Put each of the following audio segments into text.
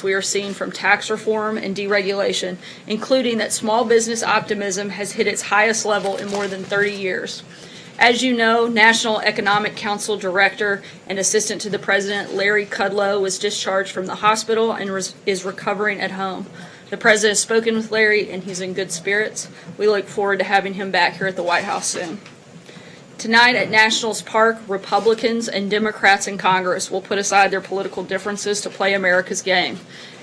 we are seeing from tax reform and deregulation, including that small business optimism has hit its highest level in more than 30 years. As you know, National Economic Council Director and Assistant to the President Larry Kudlow was discharged from the hospital and is recovering at home. The President has spoken with Larry and he's in good spirits. We look forward to having him back here at the White House soon. Tonight at Nationals Park, Republicans and Democrats in Congress will put aside their political differences to play America's game.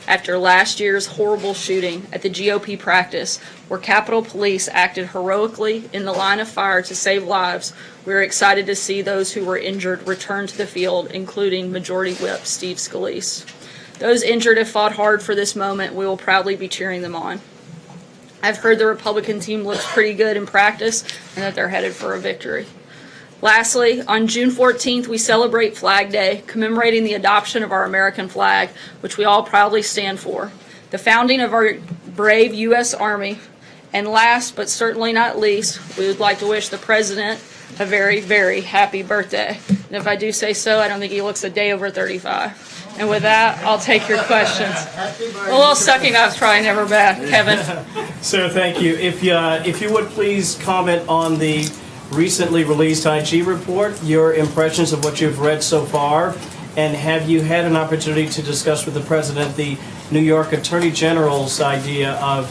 After last year's horrible shooting at the GOP practice, where Capitol Police acted heroically in the line of fire to save lives, we are excited to see those who were injured return to the field, including Majority Whip Steve Scalise. Those injured have fought hard for this moment. We will proudly be cheering them on. I've heard the Republican team looks pretty good in practice and that they're headed for a victory. Lastly, on June 14th, we celebrate Flag Day, commemorating the adoption of our American flag, which we all proudly stand for, the founding of our brave U.S. Army, and last but certainly not least, we would like to wish the President a very, very happy birthday. And if I do say so, I don't think he looks a day over 35. And with that, I'll take your questions. A little sucking up is probably never bad. Kevin? Sarah, thank you. If you would please comment on the recently released IG report, your impressions of what you've read so far, and have you had an opportunity to discuss with the President the New York Attorney General's idea of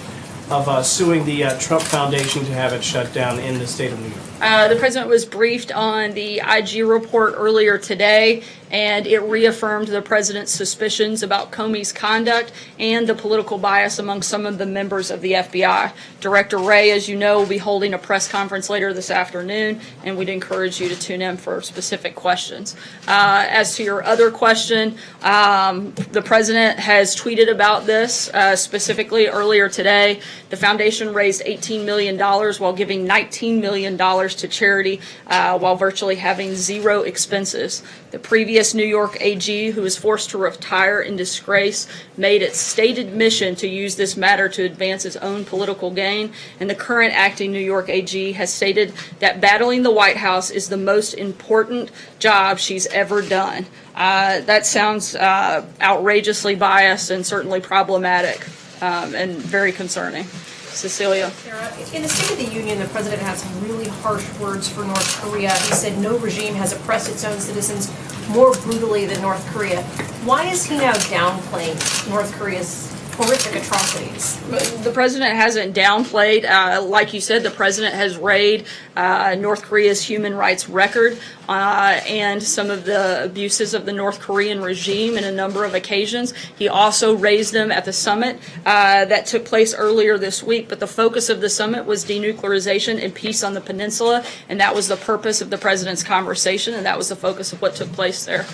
suing the Trump Foundation to have it shut down in the state of New York? The President was briefed on the IG report earlier today, and it reaffirmed the President's suspicions about Comey's conduct and the political bias among some of the members of the FBI. Director Wray, as you know, will be holding a press conference later this afternoon, and we'd encourage you to tune in for specific questions. As to your other question, the President has tweeted about this specifically earlier today. The foundation raised $18 million while giving $19 million to charity while virtually having zero expenses. The previous New York AG, who was forced to retire in disgrace, made its stated mission to use this matter to advance its own political gain, and the current acting New York AG has stated that battling the White House is the most important job she's ever done. That sounds outrageously biased and certainly problematic and very concerning. Cecilia. Sarah, in the State of the Union, the President had some really harsh words for North Korea. He said no regime has oppressed its own citizens more brutally than North Korea. Why is he now downplaying North Korea's horrific atrocities? The President hasn't downplayed. Like you said, the President has raised North Korea's human rights record and some of the abuses of the North Korean regime in a number of occasions. He also raised them at the summit that took place earlier this week, but the focus of the summit was denuclearization and peace on the peninsula, and that was the purpose of the President's conversation, and that was the focus of what took place there.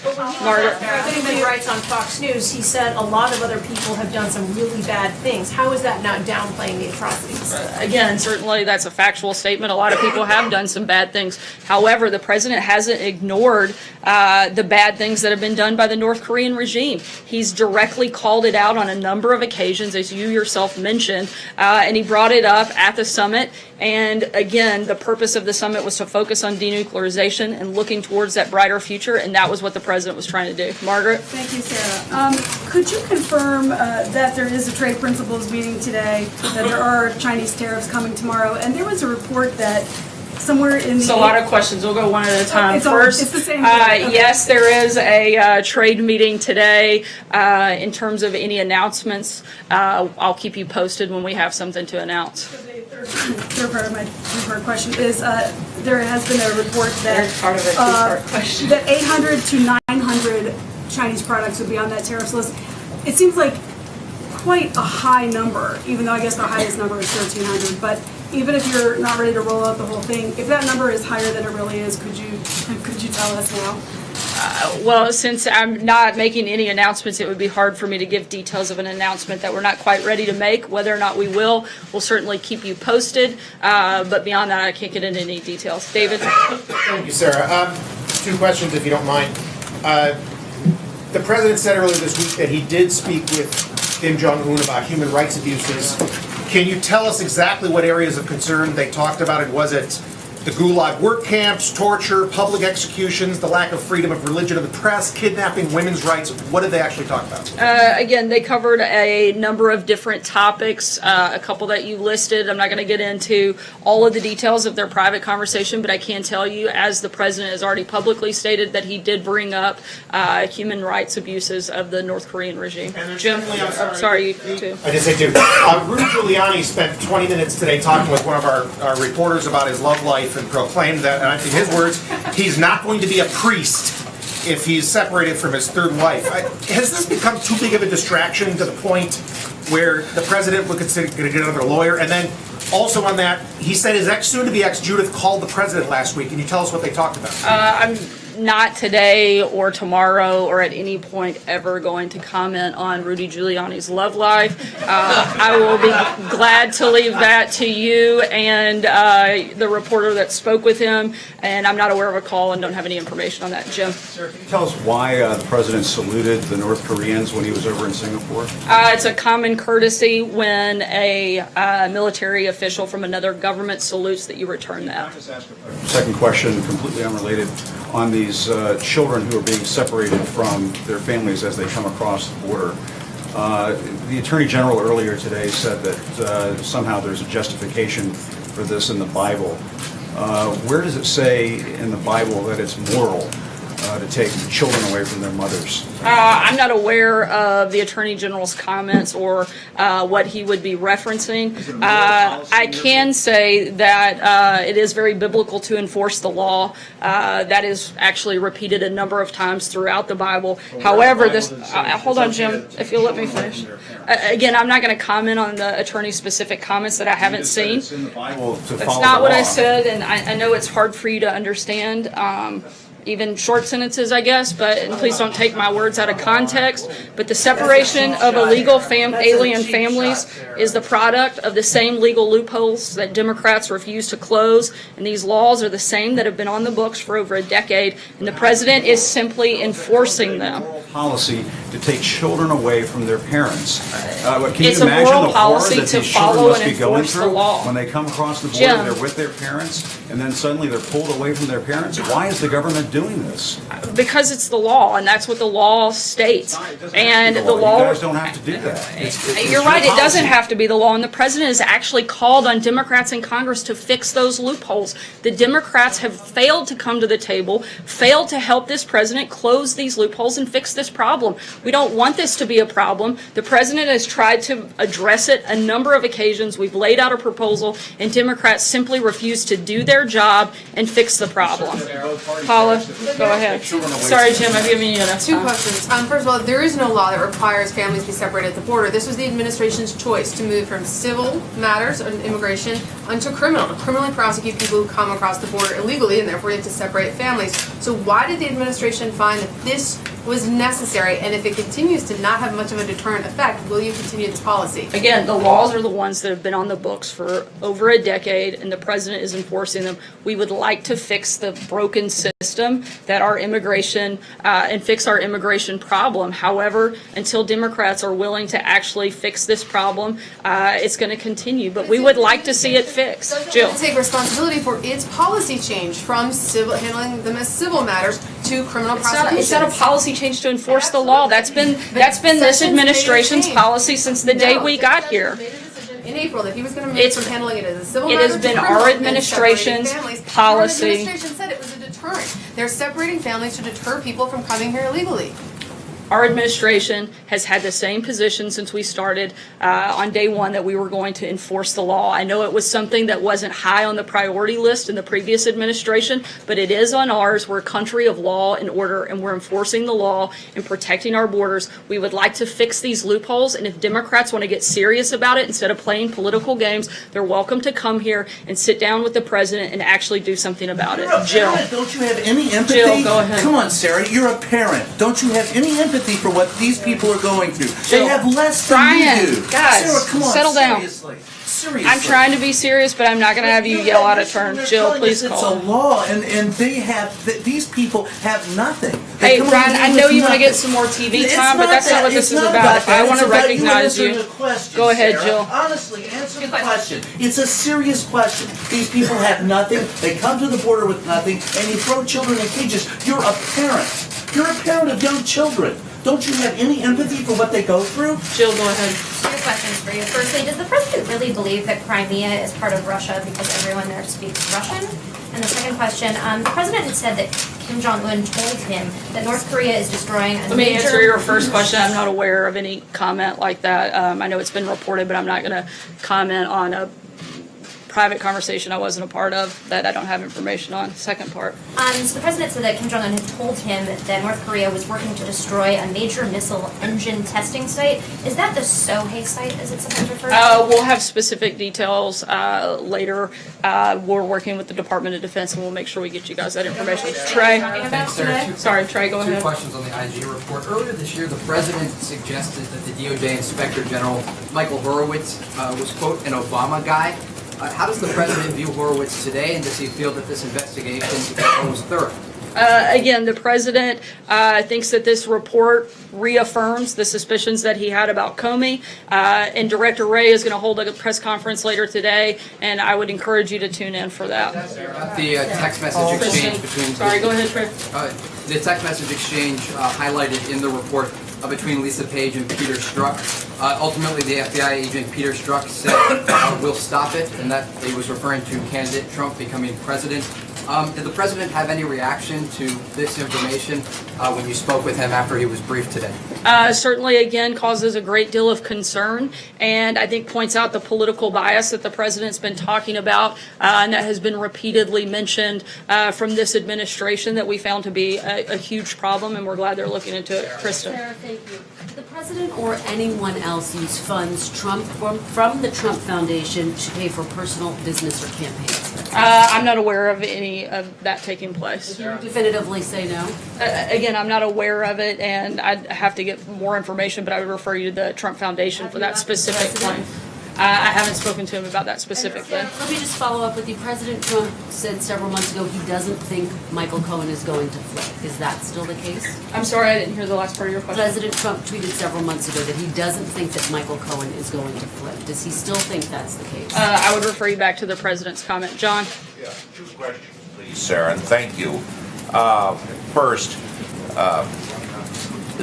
Margaret. Human rights on Fox News, he said a lot of other people have done some really bad things. How is that not downplaying the atrocities? Again, certainly that's a factual statement. A lot of people have done some bad things. However, the President hasn't ignored the bad things that have been done by the North Korean regime. He's directly called it out on a number of occasions, as you yourself mentioned, and he brought it up at the summit. And again, the purpose of the summit was to focus on denuclearization and looking towards that brighter future, and that was what the President was trying to do. Margaret? Thank you, Sarah. Could you confirm that there is a trade principles meeting today, that there are Chinese tariffs coming tomorrow, and there was a report that somewhere in the... It's a lot of questions. We'll go one at a time. It's the same okay. Yes, there is a trade meeting today. In terms of any announcements, I'll keep you posted when we have something to announce. Third part of my two-part question is there has been a report that part of a two-part question. That 800 to 900 Chinese products would be on that tariffs list. It seems like quite a high number, even though I guess the highest number is 1,300. But even if you're not ready to roll out the whole thing, if that number is higher than it really is, could you tell us now? Well, since I'm not making any announcements, it would be hard for me to give details of an announcement that we're not quite ready to make. Whether or not we will, we'll certainly keep you posted. But beyond that, I can't get into any details. David? Thank you, Sarah. Two questions, if you don't mind. The President said earlier this week that he did speak with Kim Jong-un about human rights abuses. Can you tell us exactly what areas of concern they talked about? And was it the Gulag work camps, torture, public executions, the lack of freedom of religion of the press, kidnapping, women's rights. What did they actually talk about? Again, they covered a number of different topics, a couple that you listed. I'm not going to get into all of the details of their private conversation, but I can tell you, as the president has already publicly stated, that he did bring up human rights abuses of the North Korean regime. Jim, I'm sorry, you too. I just say too. Rudy Giuliani spent 20 minutes today talking with one of our reporters about his love life and proclaimed that, and in his words, he's not going to be a priest if he's separated from his third wife. Has this become too big of a distraction to the point where the president would consider going to get another lawyer? And then also on that, he said his soon-to-be ex Judith called the president last week. Can you tell us what they talked about? I'm not today or tomorrow or at any point ever going to comment on Rudy Giuliani's love life. I will be glad to leave that to you and the reporter that spoke with him, and I'm not aware of a call and don't have any information on that. Jim? Sarah, can you tell us why the president saluted the North Koreans when he was over in Singapore? It's a common courtesy when a military official from another government salutes that you return that. Second question, completely unrelated, on these children who are being separated from their families as they come across the border. The Attorney General earlier today said that somehow there's a justification for this in the Bible. Where does it say in the Bible that it's moral to take children away from their mothers? I'm not aware of the Attorney General's comments or what he would be referencing. I can say that it is very biblical to enforce the law. That is actually repeated a number of times throughout the Bible. However, this... hold on, Jim, if you'll let me finish. Again, I'm not going to comment on the attorney's specific comments that I haven't seen. It's in the Bible to That's follow not the what law. I said, and I know it's hard for you to understand. Even short sentences, I guess, but and please don't take my words out of context. But the separation of illegal alien families is the product of the same legal loopholes that Democrats refuse to close, and these laws are the same that have been on the books for over a decade, and the president is simply enforcing them. Policy to take children away from their parents. Can It's you a imagine moral the horror policy that to these children follow must and be going enforce the through law. when they come across the border? Jim. They're with their parents, and then suddenly they're pulled away from their parents. Why is the government doing this? Because it's the law, and that's what the law states. And the You law... guys don't have to do that. You're right, it doesn't have to be the law, and the president has actually called on Democrats in Congress to fix those loopholes. The Democrats have failed to come to the table, failed to help this president close these loopholes and fix this problem. We don't want this to be a problem. The president has tried to address it a number of occasions. We've laid out a proposal, and Democrats simply refuse to do their job and fix the problem. Paula, go ahead. Sorry, Jim, I've given you enough Two time. questions. First of all, there is no law that requires families to be separated at the border. This was the administration's choice to move from civil matters and immigration onto criminal, to criminally prosecute people who come across the border illegally, and therefore they have to separate families. So why did the administration find that this was necessary, and if it continues to not have much of a deterrent effect, will you continue this policy? Again, the laws are the ones that have been on the books for over a decade, and the president is enforcing them. We would like to fix the broken system that our immigration and fix our immigration problem. However, until Democrats are willing to actually fix this problem, it's going to continue. But we would like to see it fixed. Jill. Take responsibility for its policy change from civil, handling them as civil matters to criminal prosecution. It's not a policy change to enforce the law. That's been this administration's policy since the day we got here. In April, that he was going to move from handling it as a civil It matter has to been criminal our and administration's separating families. policy. Your administration said it was a deterrent. They're separating families to deter people from coming here illegally. Our administration has had the same position since we started on day one that we were going to enforce the law. I know it was something that wasn't high on the priority list in the previous administration, but it is on ours. We're a country of law and order, and we're enforcing the law and protecting our borders. We would like to fix these loopholes, and if Democrats want to get serious about it instead of playing political games, they're welcome to come here and sit down with the president and actually do something about it. You're a Jill. parent. Don't you have any empathy? Jill, go ahead. Come on, Sarah. You're a parent. Don't you have any empathy for what these people are going through? They Jill. have less than Brian, you do. guys, Sarah, come on, settle down. seriously. seriously. I'm trying to be serious, but I'm not going to have you yell out of turn. They're Jill, telling please us call. It's a law, and they have, these people have nothing. Hey, They come Brian, in I with know you want to get nothing. some more TV It's time, but that's not that. what this It's is not about. If I that. want to It's about recognize answering you, a question, go ahead, Sarah. Jill. Honestly, answer the Good question. question. It's a serious question. These people have nothing. They come to the border with nothing, and you throw children in cages. You're a parent. You're a parent of young children. Don't you have any empathy for what they go through? Jill, go ahead. Two questions for you. Firstly, does the president really believe that Crimea is part of Russia because everyone there speaks Russian? And the second question, the president had said that Kim Jong-un told him that North Korea is destroying a Let me major... answer your first question. I'm not aware of any comment like that. I know it's been reported, but I'm not going to comment on a private conversation I wasn't a part of that I don't have information on. Second part. So the president said that Kim Jong-un had told him that North Korea was working to destroy a major missile engine testing site. Is that the Sohae site, as it's sometimes referred to? We'll have specific details later. We're working with the Department of Defense, and we'll make sure we get you guys that information. Trey? Thanks, Sarah. Sorry, Trey, go Two ahead. questions on the IG report. Earlier this year, the president suggested that the DOJ Inspector General, Michael Horowitz, was, quote, an Obama guy. How does the president view Horowitz today, and does he feel that this investigation was thorough? Again, the president thinks that this report reaffirms the suspicions that he had about Comey, and Director Wray is going to hold a press conference later today, and I would encourage you to tune in for that. The text message exchange between... Sorry, go ahead, Trey. The text message exchange highlighted in the report between Lisa Page and Peter Strzok. Ultimately, the FBI agent Peter Strzok said, we'll stop it, and that he was referring to candidate Trump becoming president. Did the president have any reaction to this information when you spoke with him after he was briefed today? Certainly, again, causes a great deal of concern, and I think points out the political bias that the president's been talking about, and that has been repeatedly mentioned from this administration that we found to be a huge problem, and we're glad they're looking into it. Kristen. Sarah, thank you. Did the president or anyone else use funds from the Trump Foundation to pay for personal, business, or campaigns? I'm not aware of any of that taking place. Can you definitively say no? Again, I'm not aware of it, and I'd have to get more information, but I would refer you to the Trump Foundation for that specific claim. I haven't spoken to him about that specifically. Let me just follow up with you. President Trump said several months ago he doesn't think Michael Cohen is going to flip. Is that still the case? I'm sorry, I didn't hear the last part of your question. President Trump tweeted several months ago that he doesn't think that Michael Cohen is going to flip. Does he still think that's the case? I would refer you back to the president's comment. John? Yeah, two questions, please, Sarah, and thank you. First,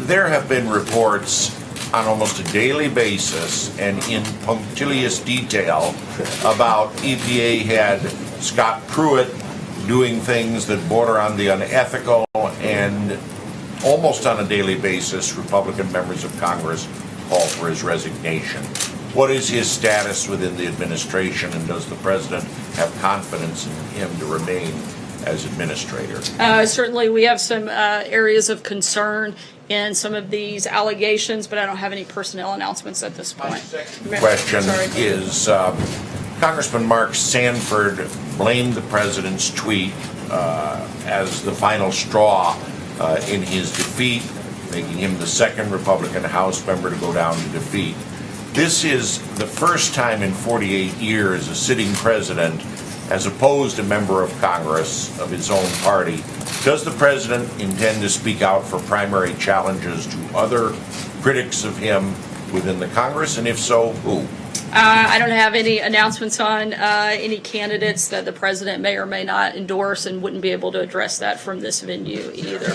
there have been reports on almost a daily basis and in punctilious detail about EPA head Scott Pruitt doing things that border on the unethical, and almost on a daily basis, Republican members of Congress call for his resignation. What is his status within the administration, and does the president have confidence in him to remain as administrator? Certainly, we have some areas of concern in some of these allegations, but I don't have any personnel announcements at this point. My second question is, Congressman Mark Sanford blamed the president's tweet as the final straw in his defeat, making him the second Republican House member to go down to defeat. This is the first time in 48 years a sitting president has opposed a member of Congress of his own party. Does the president intend to speak out for primary challenges to other critics of him within the Congress, and if so, who? I don't have any announcements on any candidates that the president may or may not endorse, and wouldn't be able to address that from this venue either.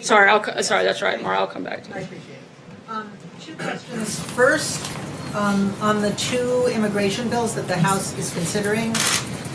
Sorry, that's right, Mara, I'll come back to you. I appreciate it. Two questions. First, on the two immigration bills that the House is considering,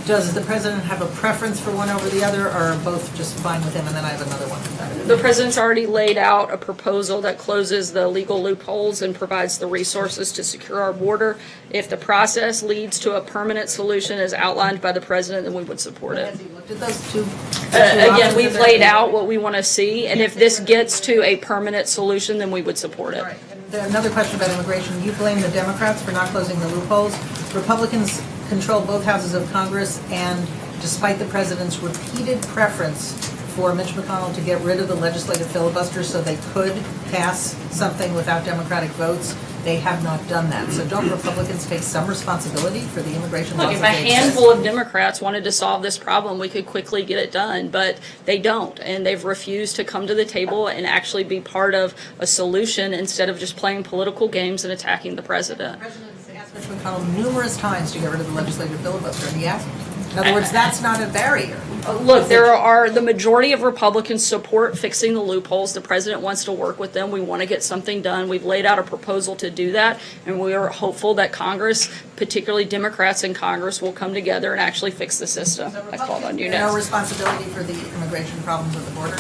does the president have a preference for one over the other, or are both just fine with him? And then I have another one. The president's already laid out a proposal that closes the legal loopholes and provides the resources to secure our border. If the process leads to a permanent solution as outlined by the president, then we would support it. Has he looked at those two? Again, we've laid out what we want to see, and if this gets to a permanent solution, then we would support it. All right. And another question about immigration. You blame the Democrats for not closing the loopholes. Republicans control both houses of Congress, and despite the president's repeated preference for Mitch McConnell to get rid of the legislative filibuster so they could pass something without Democratic votes, they have not done that. So don't Republicans take some responsibility for the immigration laws Look, if a as they exist? handful of Democrats wanted to solve this problem, we could quickly get it done, but they don't, and they've refused to come to the table and actually be part of a solution instead of just playing political games and attacking the president. The President has asked Mitch McConnell numerous times to get rid of the legislative filibuster, and he hasn't. In other words, that's not a barrier. Look, the majority of Republicans support fixing the loopholes. The president wants to work with them. We want to get something done. We've laid out a proposal to do that, and we are hopeful that Congress, particularly Democrats in Congress, will come together and actually fix the system. So I called on you Republicans bear no next. responsibility for the immigration problems at the border?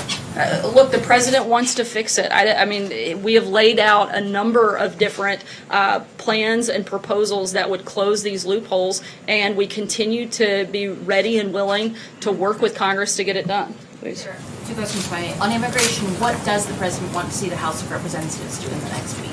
Look, the president wants to fix it. I mean, we have laid out a number of different plans and proposals that would close these loopholes, and we continue to be ready and willing to work with Congress to get it done. Please. Two questions, if I may. On immigration, what does the president want to see the House of Representatives do in the next week?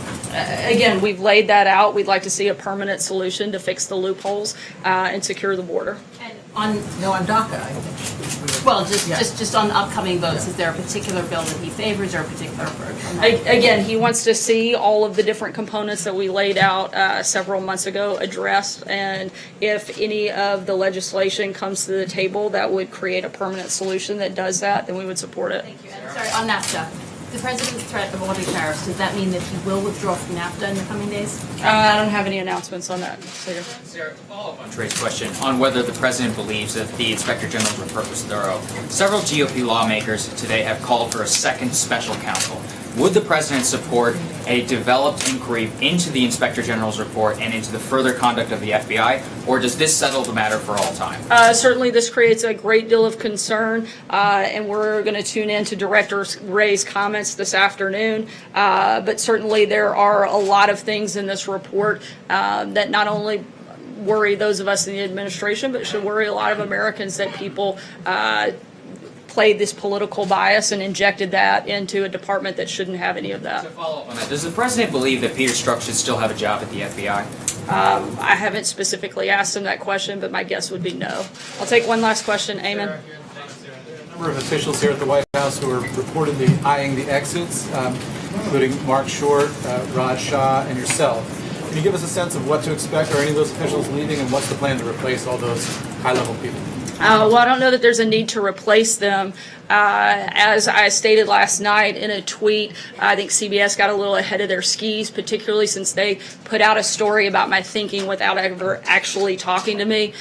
Again, we've laid that out. We'd like to see a permanent solution to fix the loopholes and secure the border. And on, No, on DACA, I think. well, just on upcoming votes, is there a particular bill that he favors or a particular approach on that? Again, he wants to see all of the different components that we laid out several months ago addressed, and if any of the legislation comes to the table that would create a permanent solution that does that, then we would support it. Thank you. And sorry, on NAFTA, the president's threat of avoiding tariffs, does that mean that he will withdraw from NAFTA in the coming days? I don't have any announcements on that. Sarah. Sarah, to follow up on Trey's question on whether the president believes that the Inspector General's report was thorough, several GOP lawmakers today have called for a second special counsel. Would the president support a developed inquiry into the Inspector General's report and into the further conduct of the FBI, or does this settle the matter for all time? Certainly, this creates a great deal of concern, and we're going to tune in to Director Wray's comments this afternoon. But certainly, there are a lot of things in this report that not only worry those of us in the administration, but should worry a lot of Americans that people played this political bias and injected that into a department that shouldn't have any of that. To follow up on that, does the president believe that Peter Strzok should still have a job at the FBI? I haven't specifically asked him that question, but my guess would be no. I'll take one last question. Amen. A number of officials here at the White House who are reportedly eyeing the exits, including Mark Short, Raj Shah, and yourself. Can you give us a sense of what to expect? Are any of those officials leaving, and what's the plan to replace all those high-level people? Well, I don't know that there's a need to replace them. As I stated last night in a tweet, I think CBS got a little ahead of their skis, particularly since they put out a story about my thinking without ever actually talking to me.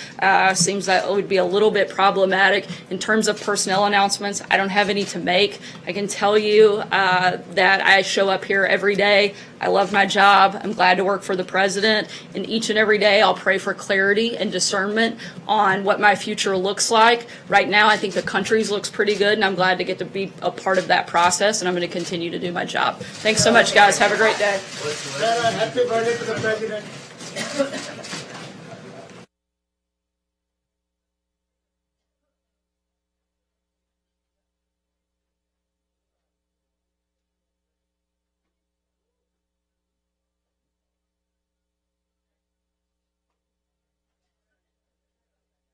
Seems that it would be a little bit problematic. In terms of personnel announcements, I don't have any to make. I can tell you that I show up here every day. I love my job. I'm glad to work for the president. And each and every day I'll pray for clarity and discernment on what my future looks like. Right now I think the country's looks pretty good, and I'm glad to get to be a part of that process, and I'm going to continue to do my job. Thanks so much, guys. Have a great day. Sarah, happy birthday to the president.